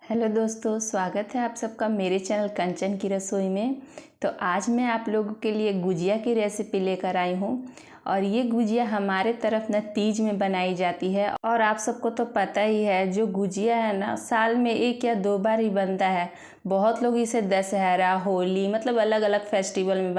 Hello दोस्तों, स्वागत है आप सबका मेरे चैनल कंचन की रसोई में। तो आज मैं आप लोगों के लिए गुजिया की रेसिपी लेकर आई हूँ। और ये गुजिया हमारे तरफ न तीज में बनाई जाती है। और आप सबको तो पता ही है, जो गुजिया है ना साल में 1 या 2 बार ही बनता है। बहुत लोग इसे दशहरा, होली मतलब अलग अलग फेस्टिवल में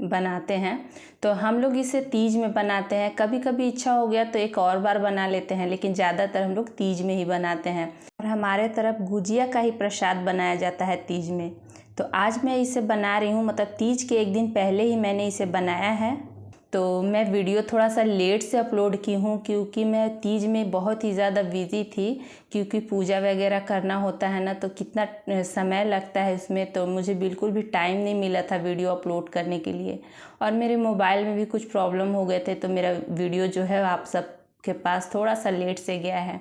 बनाते हैं। तो हम लोग इसे तीज में बनाते हैं। कभी कभी इच्छा हो गया तो एक और बार बना लेते हैं, लेकिन ज़्यादातर हम लोग तीज में ही बनाते हैं। और हमारे तरफ गुजिया का ही प्रसाद बनाया जाता है तीज में। तो आज मैं इसे बना रही हूँ, मतलब तीज के एक दिन पहले ही मैंने इसे बनाया है। तो मैं वीडियो थोड़ा सा लेट से अपलोड की हूँ, क्योंकि मैं तीज में बहुत ही ज़्यादा बिज़ी थी। क्योंकि पूजा वगैरह करना होता है ना, तो कितना समय लगता है इसमें, तो मुझे बिल्कुल भी टाइम नहीं मिला था वीडियो अपलोड करने के लिए। और मेरे मोबाइल में भी कुछ प्रॉब्लम हो गए थे, तो मेरा वीडियो जो है आप सब के पास थोड़ा सा लेट से गया है।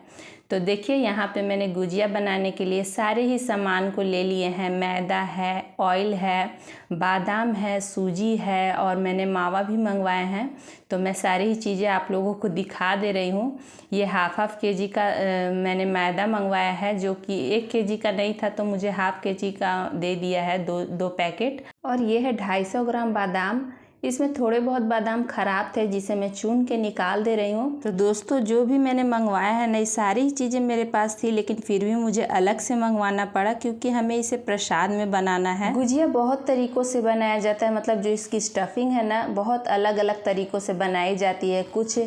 तो देखिए, यहाँ पे मैंने गुजिया बनाने के लिए सारे ही सामान को ले लिए हैं। मैदा है, ऑयल है, बादाम है, सूजी है, और मैंने मावा भी मंगवाए हैं। तो मैं सारी ही चीज़ें आप लोगों को दिखा दे रही हूँ। ये हाफ केजी का मैंने मैदा मंगवाया है, जो कि 1 केजी का नहीं था, तो मुझे हाफ केजी का दे दिया है, दो पैकेट। और ये है 250 ग्राम बादाम। इसमें थोड़े बहुत बादाम ख़राब थे, जिसे मैं चून के निकाल दे रही हूँ। तो दोस्तों, जो भी मैंने मंगवाया है ना, सारी चीज़ें मेरे पास थी, लेकिन फिर भी मुझे अलग से मंगवाना पड़ा, क्योंकि हमें इसे प्रसाद में बनाना है। गुजिया बहुत तरीक़ों से बनाया जाता है, मतलब जो इसकी स्टफिंग है ना, बहुत अलग अलग तरीक़ों से बनाई जाती है। कुछ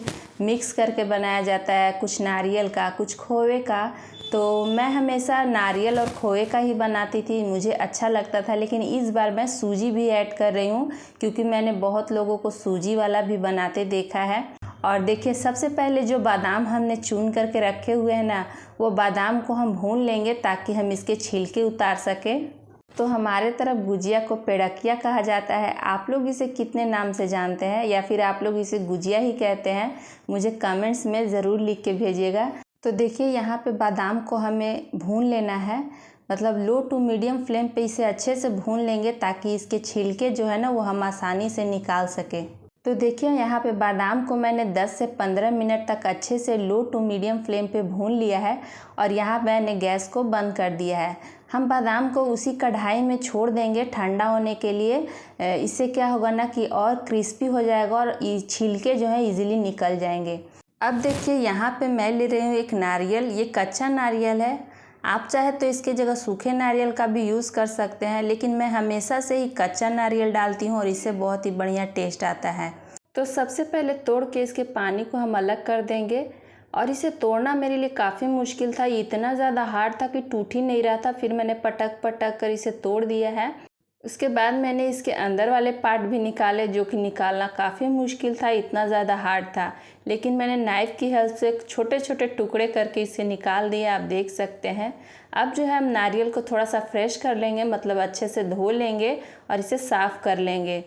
मिक्स करके बनाया जाता है, कुछ नारियल का, कुछ खोए का। तो मैं हमेशा नारियल और खोए का ही बनाती थी, मुझे अच्छा लगता था। लेकिन इस बार मैं सूजी भी ऐड कर रही हूँ, क्योंकि मैंने बहुत लोगों को सूजी वाला भी बनाते देखा है। और देखिए, सबसे पहले जो बादाम हमने चून करके रखे हुए हैं ना, वो बादाम को हम भून लेंगे, ताकि हम इसके छिलके उतार सकें। तो हमारे तरफ गुजिया को पेड़किया कहा जाता है। आप लोग इसे कितने नाम से जानते हैं, या फिर आप लोग इसे गुजिया ही कहते हैं, मुझे कमेंट्स में ज़रूर लिख के भेजिएगा। तो देखिए, यहाँ पे बादाम को हमें भून लेना है, मतलब लो टू मीडियम फ्लेम पे इसे अच्छे से भून लेंगे, ताकि इसके छिलके जो है ना, वो हम आसानी से निकाल सके। तो देखिए, यहाँ पे बादाम को मैंने 10 से 15 मिनट तक अच्छे से लो टू मीडियम फ्लेम पे भून लिया है। और यहाँ मैंने गैस को बंद कर दिया है। हम बादाम को उसी कढ़ाई में छोड़ देंगे ठंडा होने के लिए। इससे क्या होगा ना कि और क्रिस्पी हो जाएगा, और छिलके जो है ईजिली निकल जाएंगे। अब देखिए, यहाँ पे मैं ले रही हूँ एक नारियल। ये कच्चा नारियल है। आप चाहे तो इसके जगह सूखे नारियल का भी यूज़ कर सकते हैं, लेकिन मैं हमेशा से ही कच्चा नारियल डालती हूँ, और इससे बहुत ही बढ़िया टेस्ट आता है। तो सबसे पहले तोड़ के इसके पानी को हम अलग कर देंगे। और इसे तोड़ना मेरे लिए काफ़ी मुश्किल था, इतना ज़्यादा हार्ड था कि टूट ही नहीं रहा था। फिर मैंने पटक पटक कर इसे तोड़ दिया है। उसके बाद मैंने इसके अंदर वाले पार्ट भी निकाले, जो कि निकालना काफ़ी मुश्किल था, इतना ज़्यादा हार्ड था। लेकिन मैंने नाइफ़ की हेल्प से छोटे छोटे टुकड़े करके इसे निकाल दिया, आप देख सकते हैं। अब जो है, हम नारियल को थोड़ा सा फ्रेश कर लेंगे, मतलब अच्छे से धो लेंगे और इसे साफ़ कर लेंगे।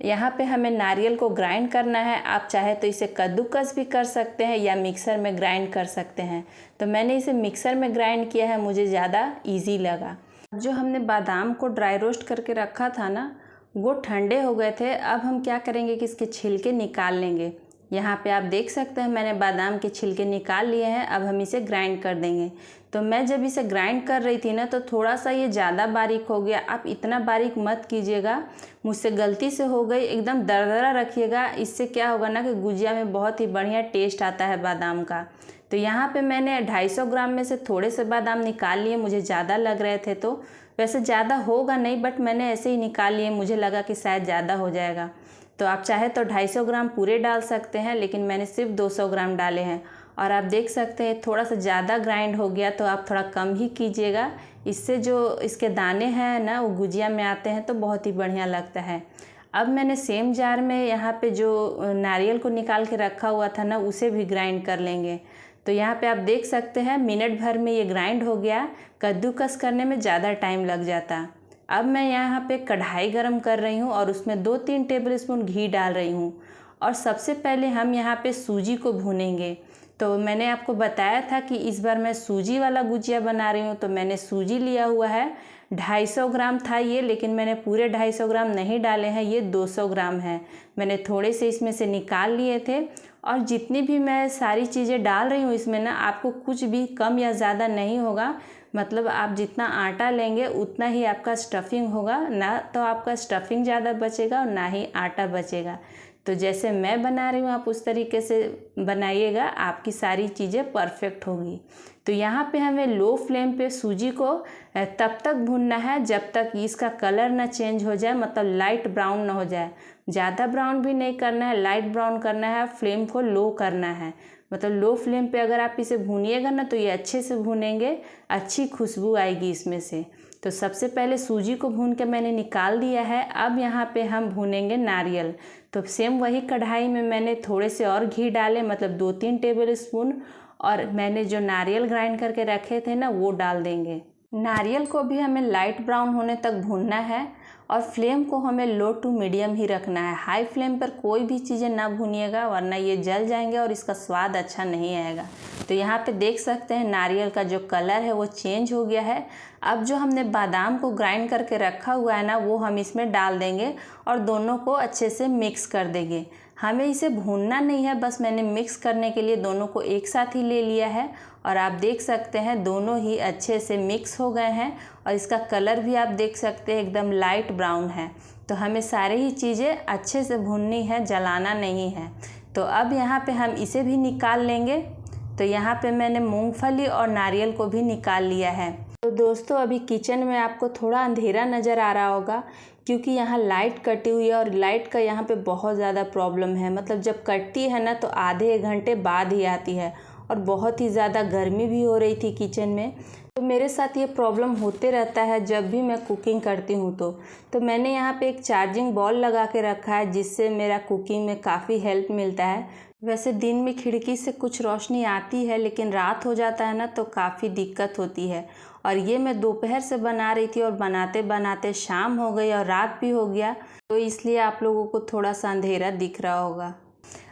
यहाँ पे हमें नारियल को ग्राइंड करना है। आप चाहे तो इसे कद्दूकस भी कर सकते हैं, या मिक्सर में ग्राइंड कर सकते हैं। तो मैंने इसे मिक्सर में ग्राइंड किया है, मुझे ज़्यादा ईजी लगा। जो हमने बादाम को ड्राई रोस्ट करके रखा था ना, वो ठंडे हो गए थे। अब हम क्या करेंगे कि इसके छिलके निकाल लेंगे। यहाँ पे आप देख सकते हैं, मैंने बादाम के छिलके निकाल लिए हैं। अब हम इसे ग्राइंड कर देंगे। तो मैं जब इसे ग्राइंड कर रही थी ना, तो थोड़ा सा ये ज़्यादा बारीक हो गया। आप इतना बारीक मत कीजिएगा, मुझसे गलती से हो गई। एकदम दरदरा रखिएगा, इससे क्या होगा ना कि गुजिया में बहुत ही बढ़िया टेस्ट आता है बादाम का। तो यहाँ पे मैंने 250 ग्राम में से थोड़े से बादाम निकाल लिए, मुझे ज़्यादा लग रहे थे। तो वैसे ज़्यादा होगा नहीं, बट मैंने ऐसे ही निकाल लिए, मुझे लगा कि शायद ज़्यादा हो जाएगा। तो आप चाहे तो 250 ग्राम पूरे डाल सकते हैं, लेकिन मैंने सिर्फ 200 ग्राम डाले हैं। और आप देख सकते हैं थोड़ा सा ज़्यादा ग्राइंड हो गया, तो आप थोड़ा कम ही कीजिएगा। इससे जो इसके दाने हैं ना, वो गुजिया में आते हैं, तो बहुत ही बढ़िया लगता है। अब मैंने सेम जार में यहाँ पे जो नारियल को निकाल के रखा हुआ था ना, उसे भी ग्राइंड कर लेंगे। तो यहाँ पे आप देख सकते हैं, मिनट भर में ये ग्राइंड हो गया। कद्दूकस करने में ज़्यादा टाइम लग जाता। अब मैं यहाँ पे कढ़ाई गरम कर रही हूँ, और उसमें 2-3 टेबलस्पून घी डाल रही हूँ। और सबसे पहले हम यहाँ पे सूजी को भूनेंगे। तो मैंने आपको बताया था कि इस बार मैं सूजी वाला गुजिया बना रही हूँ, तो मैंने सूजी लिया हुआ है। 250 ग्राम था ये, लेकिन मैंने पूरे 250 ग्राम नहीं डाले हैं, ये 200 ग्राम है। मैंने थोड़े से इसमें से निकाल लिए थे। और जितनी भी मैं सारी चीज़ें डाल रही हूँ इसमें ना, आपको कुछ भी कम या ज़्यादा नहीं होगा। मतलब आप जितना आटा लेंगे उतना ही आपका स्टफिंग होगा, ना तो आपका स्टफिंग ज़्यादा बचेगा और ना ही आटा बचेगा। तो जैसे मैं बना रही हूँ आप उस तरीके से बनाइएगा, आपकी सारी चीज़ें परफेक्ट होगी। तो यहाँ पे हमें लो फ्लेम पे सूजी को तब तक भूनना है जब तक इसका कलर ना चेंज हो जाए, मतलब लाइट ब्राउन ना हो जाए। ज़्यादा ब्राउन भी नहीं करना है, लाइट ब्राउन करना है। फ्लेम को लो करना है, मतलब लो फ्लेम पे अगर आप इसे भूनिएगा ना तो ये अच्छे से भूनेंगे, अच्छी खुशबू आएगी इसमें से। तो सबसे पहले सूजी को भून के मैंने निकाल दिया है। अब यहाँ पे हम भूनेंगे नारियल। तो सेम वही कढ़ाई में मैंने थोड़े से और घी डाले, मतलब 2-3 टेबल स्पून, और मैंने जो नारियल ग्राइंड करके रखे थे ना वो डाल देंगे। नारियल को भी हमें लाइट ब्राउन होने तक भूनना है और फ्लेम को हमें लो टू मीडियम ही रखना है। हाई फ्लेम पर कोई भी चीज़ें ना भूनिएगा वरना ये जल जाएंगे और इसका स्वाद अच्छा नहीं आएगा। तो यहाँ पे देख सकते हैं नारियल का जो कलर है वो चेंज हो गया है। अब जो हमने बादाम को ग्राइंड करके रखा हुआ है ना वो हम इसमें डाल देंगे और दोनों को अच्छे से मिक्स कर देंगे। हमें इसे भूनना नहीं है, बस मैंने मिक्स करने के लिए दोनों को एक साथ ही ले लिया है। और आप देख सकते हैं दोनों ही अच्छे से मिक्स हो गए हैं और इसका कलर भी आप देख सकते हैं एकदम लाइट ब्राउन है। तो हमें सारी ही चीज़ें अच्छे से भूननी है, जलाना नहीं है। तो अब यहाँ पे हम इसे भी निकाल लेंगे। तो यहाँ पे मैंने मूंगफली और नारियल को भी निकाल लिया है। तो दोस्तों अभी किचन में आपको थोड़ा अंधेरा नज़र आ रहा होगा क्योंकि यहाँ लाइट कटी हुई है और लाइट का यहाँ पे बहुत ज़्यादा प्रॉब्लम है। मतलब जब कटती है ना तो आधे 1 घंटे बाद ही आती है और बहुत ही ज़्यादा गर्मी भी हो रही थी किचन में। तो मेरे साथ ये प्रॉब्लम होते रहता है जब भी मैं कुकिंग करती हूँ। तो मैंने यहाँ पे एक चार्जिंग बॉल लगा के रखा है जिससे मेरा कुकिंग में काफ़ी हेल्प मिलता है। वैसे दिन में खिड़की से कुछ रोशनी आती है लेकिन रात हो जाता है ना तो काफ़ी दिक्कत होती है। और ये मैं दोपहर से बना रही थी और बनाते बनाते शाम हो गई और रात भी हो गया, तो इसलिए आप लोगों को थोड़ा सा अंधेरा दिख रहा होगा।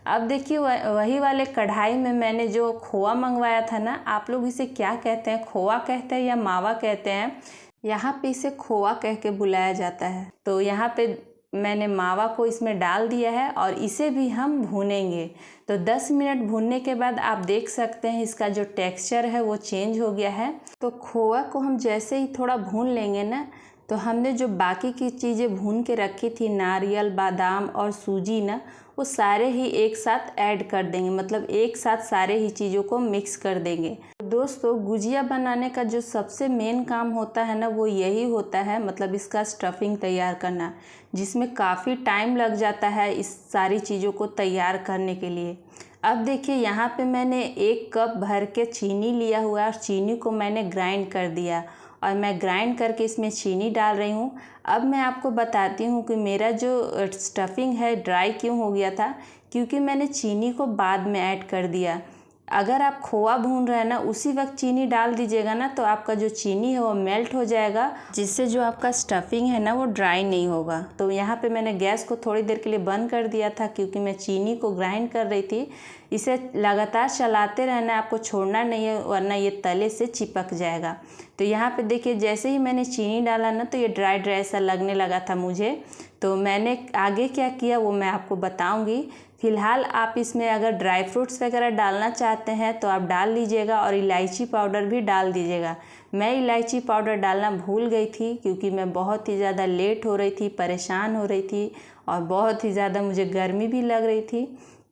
अब देखिए वही वाले कढ़ाई में मैंने जो खोआ मंगवाया था ना, आप लोग इसे क्या कहते हैं, खोआ कहते हैं या मावा कहते हैं? यहाँ पे इसे खोआ कह के बुलाया जाता है। तो यहाँ पे मैंने मावा को इसमें डाल दिया है और इसे भी हम भूनेंगे। तो 10 मिनट भूनने के बाद आप देख सकते हैं इसका जो टेक्सचर है वो चेंज हो गया है। तो खोआ को हम जैसे ही थोड़ा भून लेंगे ना तो हमने जो बाकी की चीज़ें भून के रखी थी, नारियल, बादाम और सूजी ना, वो सारे ही एक साथ ऐड कर देंगे, मतलब एक साथ सारे ही चीज़ों को मिक्स कर देंगे। दोस्तों गुजिया बनाने का जो सबसे मेन काम होता है ना वो यही होता है, मतलब इसका स्टफिंग तैयार करना, जिसमें काफ़ी टाइम लग जाता है इस सारी चीज़ों को तैयार करने के लिए। अब देखिए यहाँ पे मैंने 1 कप भर के चीनी लिया हुआ है और चीनी को मैंने ग्राइंड कर दिया और मैं ग्राइंड करके इसमें चीनी डाल रही हूँ। अब मैं आपको बताती हूँ कि मेरा जो स्टफिंग है ड्राई क्यों हो गया था, क्योंकि मैंने चीनी को बाद में ऐड कर दिया। अगर आप खोआ भून रहे हैं ना उसी वक्त चीनी डाल दीजिएगा ना तो आपका जो चीनी है वो मेल्ट हो जाएगा, जिससे जो आपका स्टफिंग है ना वो ड्राई नहीं होगा। तो यहाँ पे मैंने गैस को थोड़ी देर के लिए बंद कर दिया था क्योंकि मैं चीनी को ग्राइंड कर रही थी। इसे लगातार चलाते रहना है, आपको छोड़ना नहीं है वरना ये तले से चिपक जाएगा। तो यहाँ पे देखिए जैसे ही मैंने चीनी डाला ना तो ये ड्राई ड्राई सा लगने लगा था मुझे। तो मैंने आगे क्या किया वो मैं आपको बताऊंगी। फ़िलहाल आप इसमें अगर ड्राई फ्रूट्स वगैरह डालना चाहते हैं तो आप डाल लीजिएगा और इलायची पाउडर भी डाल दीजिएगा। मैं इलायची पाउडर डालना भूल गई थी क्योंकि मैं बहुत ही ज़्यादा लेट हो रही थी, परेशान हो रही थी और बहुत ही ज़्यादा मुझे गर्मी भी लग रही थी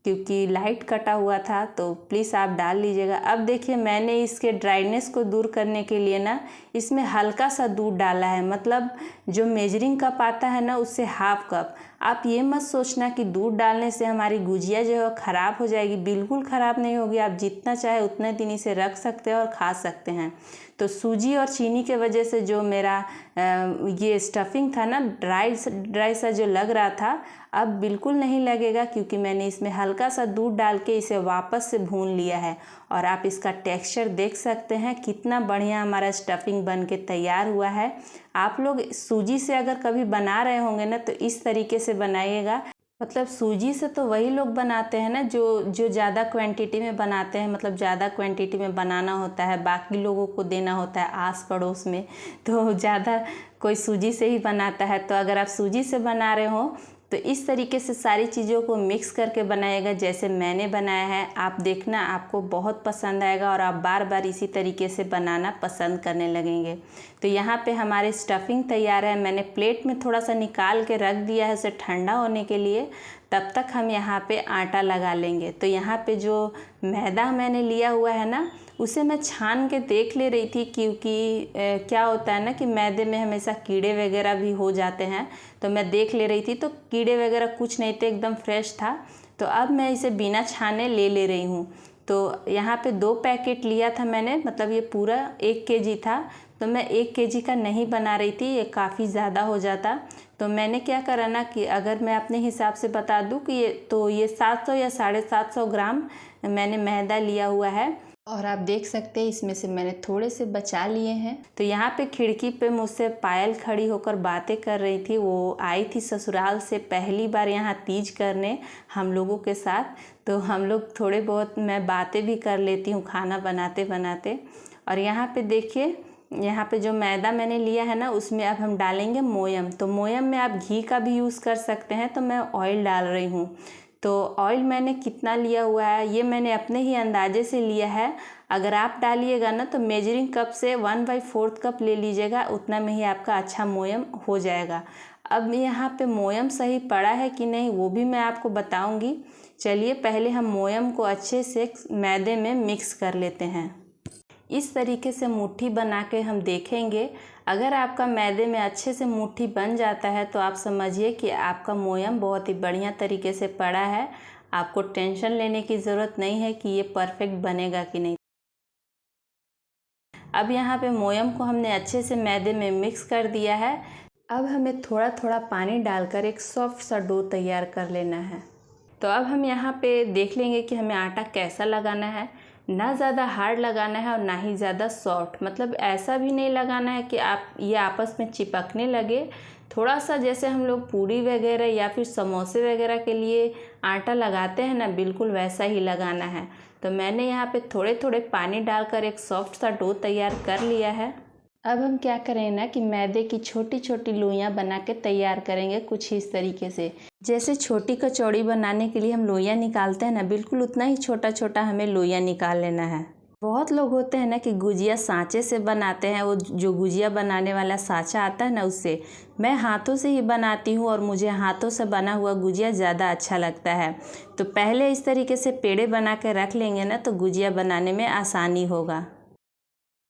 क्योंकि लाइट कटा हुआ था। तो प्लीज़ आप डाल लीजिएगा। अब देखिए मैंने इसके ड्राइनेस को दूर करने के लिए ना इसमें हल्का सा दूध डाला है, मतलब जो मेजरिंग कप आता है ना उससे ½ कप। आप ये मत सोचना कि दूध डालने से हमारी गुजिया जो है ख़राब हो जाएगी, बिल्कुल ख़राब नहीं होगी। आप जितना चाहे उतने दिन इसे रख सकते हैं और खा सकते हैं। तो सूजी और चीनी के वजह से जो मेरा ये स्टफिंग था ना ड्राई सा जो लग रहा था, अब बिल्कुल नहीं लगेगा क्योंकि मैंने इसमें हल्का सा दूध डाल के इसे वापस से भून लिया है। और आप इसका टेक्सचर देख सकते हैं कितना बढ़िया हमारा स्टफिंग बन के तैयार हुआ है। आप लोग सूजी से अगर कभी बना रहे होंगे ना तो इस तरीके से बनाइएगा। मतलब सूजी से तो वही लोग बनाते हैं ना जो ज़्यादा क्वांटिटी में बनाते हैं, मतलब ज़्यादा क्वांटिटी में बनाना होता है, बाकी लोगों को देना होता है आस पड़ोस में, तो ज़्यादा कोई सूजी से ही बनाता है। तो अगर आप सूजी से बना रहे हो तो तो इस तरीके से सारी चीज़ों को मिक्स करके बनाएगा जैसे मैंने बनाया है। आप देखना, आपको बहुत पसंद आएगा और आप बार बार इसी तरीके से बनाना पसंद करने लगेंगे। तो यहाँ पे हमारी स्टफिंग तैयार है। मैंने प्लेट में थोड़ा सा निकाल के रख दिया है उसे ठंडा होने के लिए। तब तक हम यहाँ पे आटा लगा लेंगे। तो यहाँ पे जो मैदा मैंने लिया हुआ है ना, उसे मैं छान के देख ले रही थी, क्योंकि क्या होता है ना कि मैदे में हमेशा कीड़े वगैरह भी हो जाते हैं। तो मैं देख ले रही थी, तो कीड़े वगैरह कुछ नहीं थे, एकदम फ्रेश था। तो अब मैं इसे बिना छाने ले रही हूँ। तो यहाँ पे 2 पैकेट लिया था मैंने, मतलब ये पूरा 1 केजी था। तो मैं 1 केजी का नहीं बना रही थी, ये काफ़ी ज़्यादा हो जाता। तो मैंने क्या करा ना कि अगर मैं अपने हिसाब से बता दूं कि ये 700 या 750 ग्राम मैंने मैदा लिया हुआ है। और आप देख सकते हैं इसमें से मैंने थोड़े से बचा लिए हैं। तो यहाँ पे खिड़की पे मुझसे पायल खड़ी होकर बातें कर रही थी। वो आई थी ससुराल से पहली बार यहाँ तीज करने हम लोगों के साथ। तो हम लोग थोड़े बहुत मैं बातें भी कर लेती हूँ खाना बनाते बनाते। और यहाँ पे देखिए, यहाँ पे जो मैदा मैंने लिया है ना, उसमें अब हम डालेंगे मोयम। तो मोयम में आप घी का भी यूज़ कर सकते हैं। तो मैं ऑयल डाल रही हूँ। तो ऑयल मैंने कितना लिया हुआ है ये मैंने अपने ही अंदाजे से लिया है। अगर आप डालिएगा ना तो मेजरिंग कप से 1/4 कप ले लीजिएगा, उतना में ही आपका अच्छा मोयम हो जाएगा। अब यहाँ पे मोयम सही पड़ा है कि नहीं वो भी मैं आपको बताऊँगी। चलिए पहले हम मोयम को अच्छे से मैदे में मिक्स कर लेते हैं। इस तरीके से मुट्ठी बना के हम देखेंगे। अगर आपका मैदे में अच्छे से मुट्ठी बन जाता है तो आप समझिए कि आपका मोयम बहुत ही बढ़िया तरीके से पड़ा है। आपको टेंशन लेने की ज़रूरत नहीं है कि ये परफेक्ट बनेगा कि नहीं। अब यहाँ पे मोयम को हमने अच्छे से मैदे में मिक्स कर दिया है। अब हमें थोड़ा थोड़ा पानी डालकर एक सॉफ्ट सा डो तैयार कर लेना है। तो अब हम यहाँ पे देख लेंगे कि हमें आटा कैसा लगाना है। ना ज़्यादा हार्ड लगाना है और ना ही ज़्यादा सॉफ्ट, मतलब ऐसा भी नहीं लगाना है कि आप ये आपस में चिपकने लगे। थोड़ा सा जैसे हम लोग पूरी वगैरह या फिर समोसे वगैरह के लिए आटा लगाते हैं ना, बिल्कुल वैसा ही लगाना है। तो मैंने यहाँ पे थोड़े थोड़े पानी डालकर एक सॉफ्ट सा डो तैयार कर लिया है। अब हम क्या करें ना कि मैदे की छोटी छोटी लोइयाँ बना के तैयार करेंगे कुछ इस तरीके से। जैसे छोटी कचौड़ी बनाने के लिए हम लोइयाँ निकालते हैं ना, बिल्कुल उतना ही छोटा छोटा हमें लोइयाँ निकाल लेना है। बहुत लोग होते हैं ना कि गुजिया सांचे से बनाते हैं, वो जो गुजिया बनाने वाला सांचा आता है ना उससे। मैं हाथों से ही बनाती हूँ और मुझे हाथों से बना हुआ गुजिया ज़्यादा अच्छा लगता है। तो पहले इस तरीके से पेड़े बना के रख लेंगे ना तो गुजिया बनाने में आसानी होगा।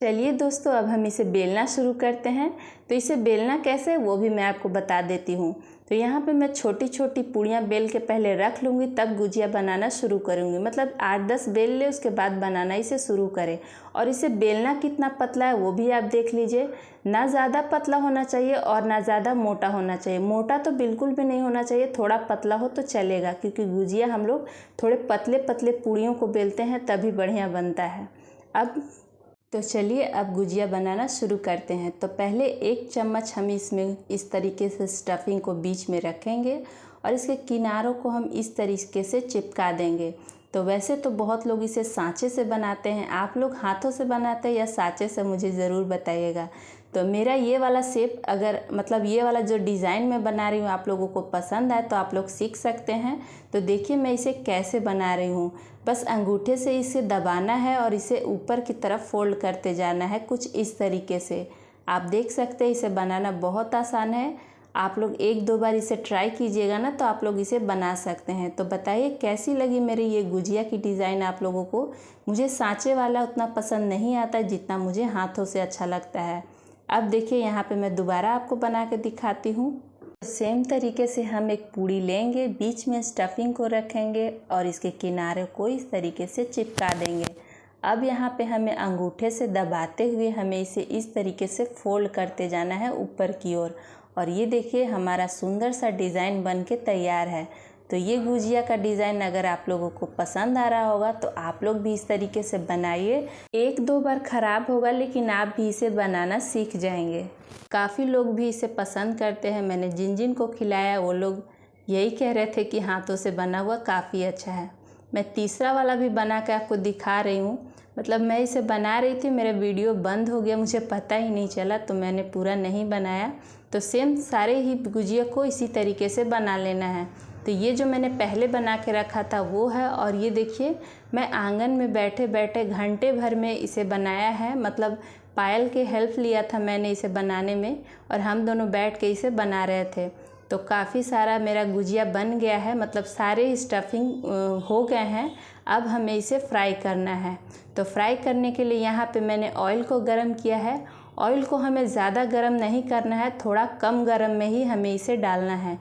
चलिए दोस्तों, अब हम इसे बेलना शुरू करते हैं। तो इसे बेलना कैसे वो भी मैं आपको बता देती हूँ। तो यहाँ पे मैं छोटी छोटी पूड़ियाँ बेल के पहले रख लूँगी, तब गुजिया बनाना शुरू करूँगी। मतलब 8-10 बेल ले, उसके बाद बनाना इसे शुरू करें। और इसे बेलना कितना पतला है वो भी आप देख लीजिए। ना ज़्यादा पतला होना चाहिए और ना ज़्यादा मोटा होना चाहिए। मोटा तो बिल्कुल भी नहीं होना चाहिए, थोड़ा पतला हो तो चलेगा, क्योंकि गुजिया हम लोग थोड़े पतले पतले पूड़ियों को बेलते हैं तभी बढ़िया बनता है। अब तो चलिए अब गुजिया बनाना शुरू करते हैं। तो पहले 1 चम्मच हम इसमें इस तरीके से स्टफिंग को बीच में रखेंगे और इसके किनारों को हम इस तरीके से चिपका देंगे। तो वैसे तो बहुत लोग इसे सांचे से बनाते हैं, आप लोग हाथों से बनाते हैं या सांचे से, मुझे ज़रूर बताइएगा। तो मेरा ये वाला शेप, अगर मतलब ये वाला जो डिज़ाइन मैं बना रही हूँ आप लोगों को पसंद आए तो आप लोग सीख सकते हैं। तो देखिए मैं इसे कैसे बना रही हूँ। बस अंगूठे से इसे दबाना है और इसे ऊपर की तरफ फोल्ड करते जाना है कुछ इस तरीके से। आप देख सकते हैं इसे बनाना बहुत आसान है। आप लोग 1-2 बार इसे ट्राई कीजिएगा ना तो आप लोग इसे बना सकते हैं। तो बताइए कैसी लगी मेरी ये गुजिया की डिज़ाइन आप लोगों को। मुझे सांचे वाला उतना पसंद नहीं आता जितना मुझे हाथों से अच्छा लगता है। अब देखिए यहाँ पे मैं दोबारा आपको बना के दिखाती हूँ। सेम तरीके से हम एक पूड़ी लेंगे, बीच में स्टफिंग को रखेंगे और इसके किनारे को इस तरीके से चिपका देंगे। अब यहाँ पे हमें अंगूठे से दबाते हुए हमें इसे इस तरीके से फोल्ड करते जाना है ऊपर की ओर। और ये देखिए हमारा सुंदर सा डिज़ाइन बन के तैयार है। तो ये गुजिया का डिज़ाइन अगर आप लोगों को पसंद आ रहा होगा तो आप लोग भी इस तरीके से बनाइए। 1-2 बार ख़राब होगा लेकिन आप भी इसे बनाना सीख जाएंगे। काफ़ी लोग भी इसे पसंद करते हैं। मैंने जिन जिन को खिलाया वो लोग यही कह रहे थे कि हाथों से बना हुआ काफ़ी अच्छा है। मैं तीसरा वाला भी बना के आपको दिखा रही हूँ। मतलब मैं इसे बना रही थी, मेरा वीडियो बंद हो गया, मुझे पता ही नहीं चला, तो मैंने पूरा नहीं बनाया। तो सेम सारे ही गुजिया को इसी तरीके से बना लेना है। तो ये जो मैंने पहले बना के रखा था वो है, और ये देखिए मैं आंगन में बैठे बैठे घंटे भर में इसे बनाया है। मतलब पायल के हेल्प लिया था मैंने इसे बनाने में, और हम दोनों बैठ के इसे बना रहे थे। तो काफ़ी सारा मेरा गुजिया बन गया है, मतलब सारे स्टफिंग हो गए हैं। अब हमें इसे फ्राई करना है। तो फ्राई करने के लिए यहाँ पे मैंने ऑयल को गरम किया है। ऑयल को हमें ज़्यादा गरम नहीं करना है, थोड़ा कम गरम में ही हमें इसे डालना है।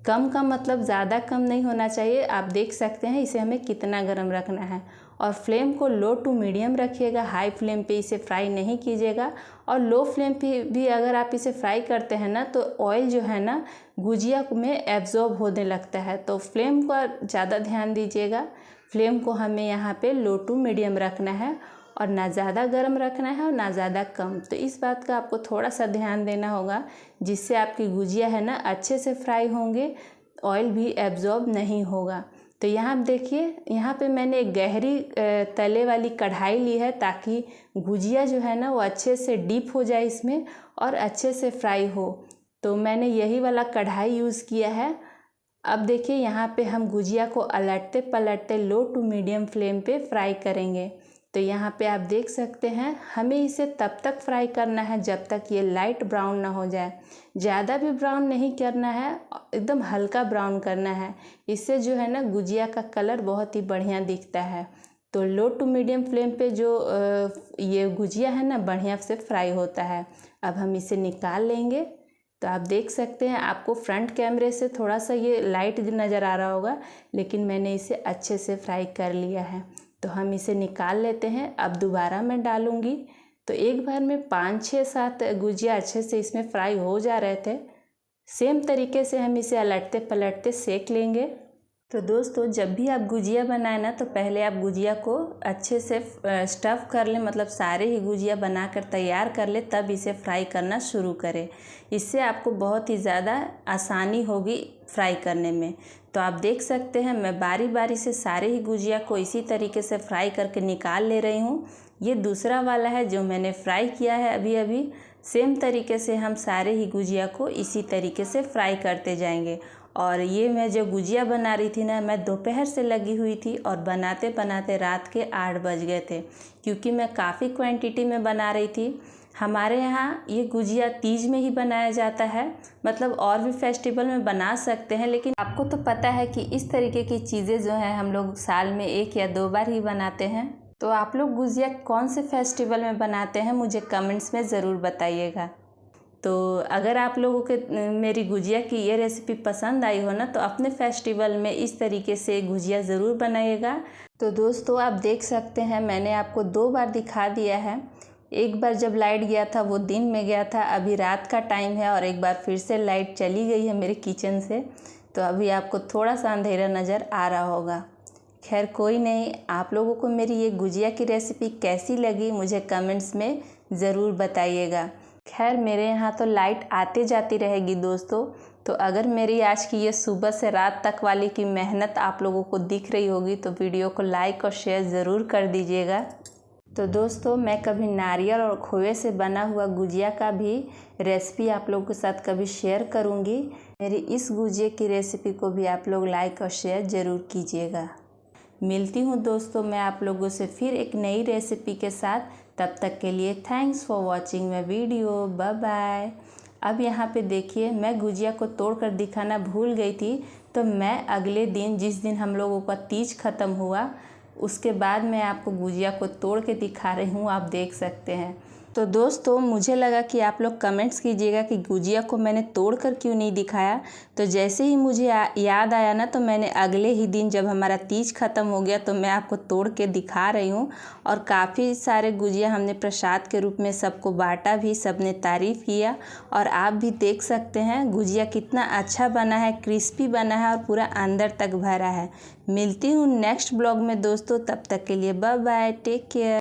कम का मतलब ज़्यादा कम नहीं होना चाहिए। आप देख सकते हैं इसे हमें कितना गरम रखना है। और फ्लेम को लो टू मीडियम रखिएगा, हाई फ्लेम पे इसे फ्राई नहीं कीजिएगा। और लो फ्लेम पे भी अगर आप इसे फ्राई करते हैं ना, तो ऑयल जो है ना गुजिया में एब्जॉर्ब होने लगता है। तो फ्लेम का ज़्यादा ध्यान दीजिएगा। फ्लेम को हमें यहाँ पे लो टू मीडियम रखना है, और ना ज़्यादा गर्म रखना है और ना ज़्यादा कम। तो इस बात का आपको थोड़ा सा ध्यान देना होगा, जिससे आपकी गुजिया है ना अच्छे से फ्राई होंगे, ऑयल भी एब्जॉर्ब नहीं होगा। तो यहाँ देखिए, यहाँ पे मैंने एक गहरी तले वाली कढ़ाई ली है, ताकि गुजिया जो है ना वो अच्छे से डीप हो जाए इसमें और अच्छे से फ्राई हो। तो मैंने यही वाला कढ़ाई यूज़ किया है। अब देखिए यहाँ पे हम गुजिया को अलटते पलटते लो टू मीडियम फ्लेम पे फ्राई करेंगे। तो यहाँ पे आप देख सकते हैं हमें इसे तब तक फ्राई करना है जब तक ये लाइट ब्राउन ना हो जाए। ज़्यादा भी ब्राउन नहीं करना है, एकदम हल्का ब्राउन करना है। इससे जो है ना गुजिया का कलर बहुत ही बढ़िया दिखता है। तो लो टू मीडियम फ्लेम पे जो ये गुजिया है ना बढ़िया से फ्राई होता है। अब हम इसे निकाल लेंगे। तो आप देख सकते हैं, आपको फ्रंट कैमरे से थोड़ा सा ये लाइट नज़र आ रहा होगा, लेकिन मैंने इसे अच्छे से फ्राई कर लिया है। तो हम इसे निकाल लेते हैं। अब दोबारा मैं डालूँगी। तो एक बार में 5, 6, 7 गुजिया अच्छे से इसमें फ्राई हो जा रहे थे। सेम तरीके से हम इसे अलटते पलटते सेक लेंगे। तो दोस्तों, जब भी आप गुजिया बनाए ना, तो पहले आप गुजिया को अच्छे से स्टफ़ कर लें, मतलब सारे ही गुजिया बनाकर तैयार कर लें, तब इसे फ्राई करना शुरू करें। इससे आपको बहुत ही ज़्यादा आसानी होगी फ्राई करने में। तो आप देख सकते हैं मैं बारी बारी से सारे ही गुजिया को इसी तरीके से फ्राई करके निकाल ले रही हूँ। ये दूसरा वाला है जो मैंने फ्राई किया है अभी अभी। सेम तरीके से हम सारे ही गुजिया को इसी तरीके से फ्राई करते जाएंगे। और ये मैं जो गुजिया बना रही थी ना, मैं दोपहर से लगी हुई थी और बनाते बनाते रात के 8 बज गए थे, क्योंकि मैं काफ़ी क्वांटिटी में बना रही थी। हमारे यहाँ ये गुजिया तीज में ही बनाया जाता है, मतलब और भी फेस्टिवल में बना सकते हैं, लेकिन आपको तो पता है कि इस तरीके की चीज़ें जो हैं हम लोग साल में 1 या 2 बार ही बनाते हैं। तो आप लोग गुजिया कौन से फेस्टिवल में बनाते हैं मुझे कमेंट्स में ज़रूर बताइएगा। तो अगर आप लोगों के मेरी गुजिया की ये रेसिपी पसंद आई हो ना, तो अपने फेस्टिवल में इस तरीके से गुजिया ज़रूर बनाइएगा। तो दोस्तों, आप देख सकते हैं मैंने आपको 2 बार दिखा दिया है। एक बार जब लाइट गया था वो दिन में गया था, अभी रात का टाइम है, और एक बार फिर से लाइट चली गई है मेरे किचन से। तो अभी आपको थोड़ा सा अंधेरा नज़र आ रहा होगा। खैर कोई नहीं, आप लोगों को मेरी ये गुजिया की रेसिपी कैसी लगी मुझे कमेंट्स में ज़रूर बताइएगा। खैर मेरे यहाँ तो लाइट आते जाती रहेगी दोस्तों। तो अगर मेरी आज की ये सुबह से रात तक वाली की मेहनत आप लोगों को दिख रही होगी, तो वीडियो को लाइक और शेयर ज़रूर कर दीजिएगा। तो दोस्तों, मैं कभी नारियल और खोए से बना हुआ गुजिया का भी रेसिपी आप लोगों के साथ कभी शेयर करूँगी। मेरी इस गुजिया की रेसिपी को भी आप लोग लाइक और शेयर ज़रूर कीजिएगा। मिलती हूँ दोस्तों मैं आप लोगों से फिर एक नई रेसिपी के साथ। तब तक के लिए thanks for watching my video. Bye bye. अब यहाँ पे देखिए, मैं गुजिया को तोड़कर दिखाना भूल गई थी। तो मैं अगले दिन, जिस दिन हम लोगों का तीज ख़त्म हुआ, उसके बाद मैं आपको गुजिया को तोड़ के दिखा रही हूँ, आप देख सकते हैं। तो दोस्तों, मुझे लगा कि आप लोग कमेंट्स कीजिएगा कि गुजिया को मैंने तोड़कर क्यों नहीं दिखाया। तो जैसे ही मुझे याद आया ना, तो मैंने अगले ही दिन जब हमारा तीज ख़त्म हो गया, तो मैं आपको तोड़ के दिखा रही हूँ। और काफ़ी सारे गुजिया हमने प्रसाद के रूप में सबको बांटा भी, सबने तारीफ़ किया। और आप भी देख सकते हैं गुजिया कितना अच्छा बना है, क्रिस्पी बना है और पूरा अंदर तक भरा है। मिलती हूँ नेक्स्ट ब्लॉग में दोस्तों, तब तक के लिए बाय बाय, टेक केयर।